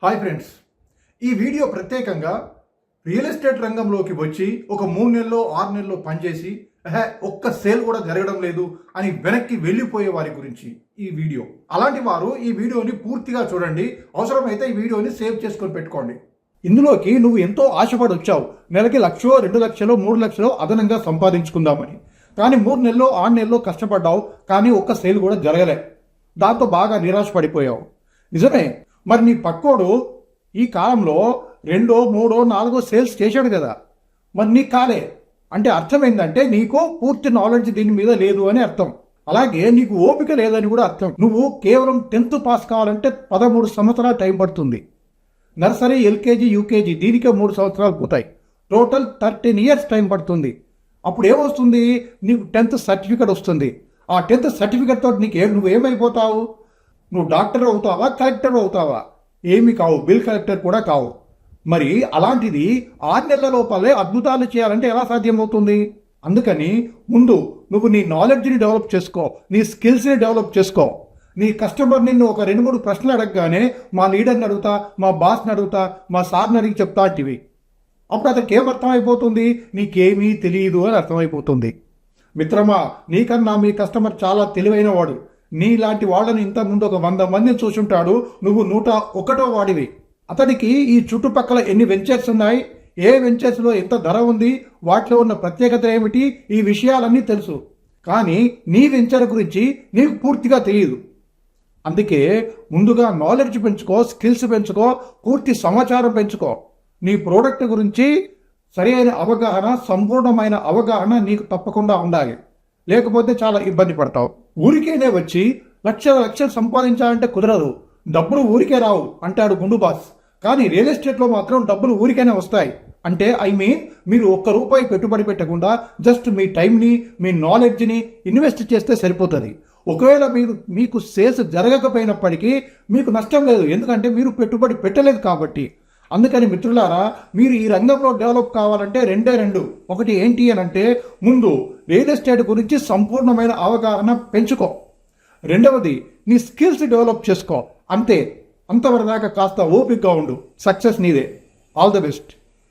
Hi friends, ఈ video ప్రత్యేకంగా real estate రంగంలోకి వచ్చి ఒక 3 నెలల్లో 6 నెలల్లో పనిచేసి ఒక్క సేల్ కూడా జరగడం లేదు అని వెనక్కి వెళ్ళిపోయే వారి గురించి ఈ వీడియో. అలాంటి వారు ఈ వీడియోని పూర్తిగా చూడండి. అవసరమైతే ఈ వీడియోని సేవ్ చేసుకొని పెట్టుకోండి. ఇందులోకి నువ్వు ఎంతో ఆశపడి వచ్చావు, నెలకి 1,00,000, 2,00,000, 3,00,000 అదనంగా సంపాదించుకుందామని. కానీ 3 నెలల్లో 6 నెలల్లో కష్టపడ్డావు, కానీ ఒక్క సేల్ కూడా జరగలే. దాంతో బాగా నిరాశ పడిపోయావు. నిజమే, మరి నీ పక్కోడు ఈ కాలంలో 2, 3, 4 సేల్స్ చేశాడు కదా, మరి నీకు కాలే అంటే అర్థం ఏంటంటే నీకు పూర్తి నాలెడ్జ్ దీని మీద లేదు అని అర్థం. అలాగే నీకు ఓపిక లేదని కూడా అర్థం. నువ్వు కేవలం 10th పాస్ కావాలంటే 13 సంవత్సరాలు టైం పడుతుంది. నర్సరీ, ఎల్కేజీ, యూకేజీ దీనికే 3 సంవత్సరాలు పోతాయి. టోటల్ 13 years టైం పడుతుంది. అప్పుడు ఏమొస్తుంది? నీకు 10th సర్టిఫికేట్ వస్తుంది. ఆ 10th సర్టిఫికేట్ తోటి నువ్వేమైపోతావు? నువ్వు డాక్టర్ అవుతావా, కలెక్టర్ అవుతావా? ఏమి కావు, బిల్ కలెక్టర్ కూడా కావు. మరి అలాంటిది 6 నెలల లోపలే అద్భుతాలు చేయాలంటే ఎలా సాధ్యమవుతుంది? అందుకని ముందు నువ్వు నీ నాలెడ్జ్ని డెవలప్ చేసుకో, నీ స్కిల్స్ని డెవలప్ చేసుకో. నీ కస్టమర్ నిన్ను ఒక 2-3 ప్రశ్నలు అడగగానే మా లీడర్ని అడుగుతా, మా బాస్ని అడుగుతా, మా సార్ని అడిగి చెప్తా అంటివి. అప్పుడు అతనికి ఏం అర్థమైపోతుంది? నీకేమీ తెలియదు అని అర్థమైపోతుంది. మిత్రమా, నీకన్నా మీ కస్టమర్ చాలా తెలివైన వాడు. నీలాంటి వాళ్ళని ఇంతకుముందు ఒక 100 మందిని చూసుంటాడు. నువ్వు 101వ వాడివి. అతనికి ఈ చుట్టుపక్కల ఎన్ని వెంచర్స్ ఉన్నాయి, ఏ వెంచర్స్లో ఎంత ధర ఉంది, వాటిలో ఉన్న ప్రత్యేకత ఏమిటి, ఈ విషయాలన్నీ తెలుసు. కానీ నీ వెంచర్ గురించి నీకు పూర్తిగా తెలియదు. అందుకే ముందుగా నాలెడ్జ్ పెంచుకో, స్కిల్స్ పెంచుకో, పూర్తి సమాచారం పెంచుకో. నీ ప్రోడక్ట్ గురించి సరైన అవగాహన, సంపూర్ణమైన అవగాహన నీకు తప్పకుండా ఉండాలి. లేకపోతే చాలా ఇబ్బంది పడతావు. ఊరికేనే వచ్చి లక్షలు సంపాదించాలంటే కుదరదు. డబ్బులు ఊరికే రావు అంటాడు గుండు బాస్. కానీ రియల్ ఎస్టేట్లో మాత్రం డబ్బులు ఊరికేనే వస్తాయి. అంటే మీరు ₹1 పెట్టుబడి పెట్టకుండా జస్ట్ మీ టైంని, మీ నాలెడ్జ్ని ఇన్వెస్ట్ చేస్తే సరిపోతుంది. ఒకవేళ మీకు సేల్స్ జరగకపోయినప్పటికీ మీకు నష్టం లేదు, ఎందుకంటే మీరు పెట్టుబడి పెట్టలేదు కాబట్టి. అందుకని మిత్రులారా, మీరు ఈ రంగంలో డెవలప్ కావాలంటే 2. ఒకటి ఏంటి అని అంటే, ముందు రియల్ ఎస్టేట్ గురించి సంపూర్ణమైన అవగాహన పెంచుకో. 2వది నీ స్కిల్స్ డెవలప్ చేసుకో. అంతే, అంతవరదాకా కాస్త ఓపికగా ఉండు. సక్సెస్ నీదే. All the best.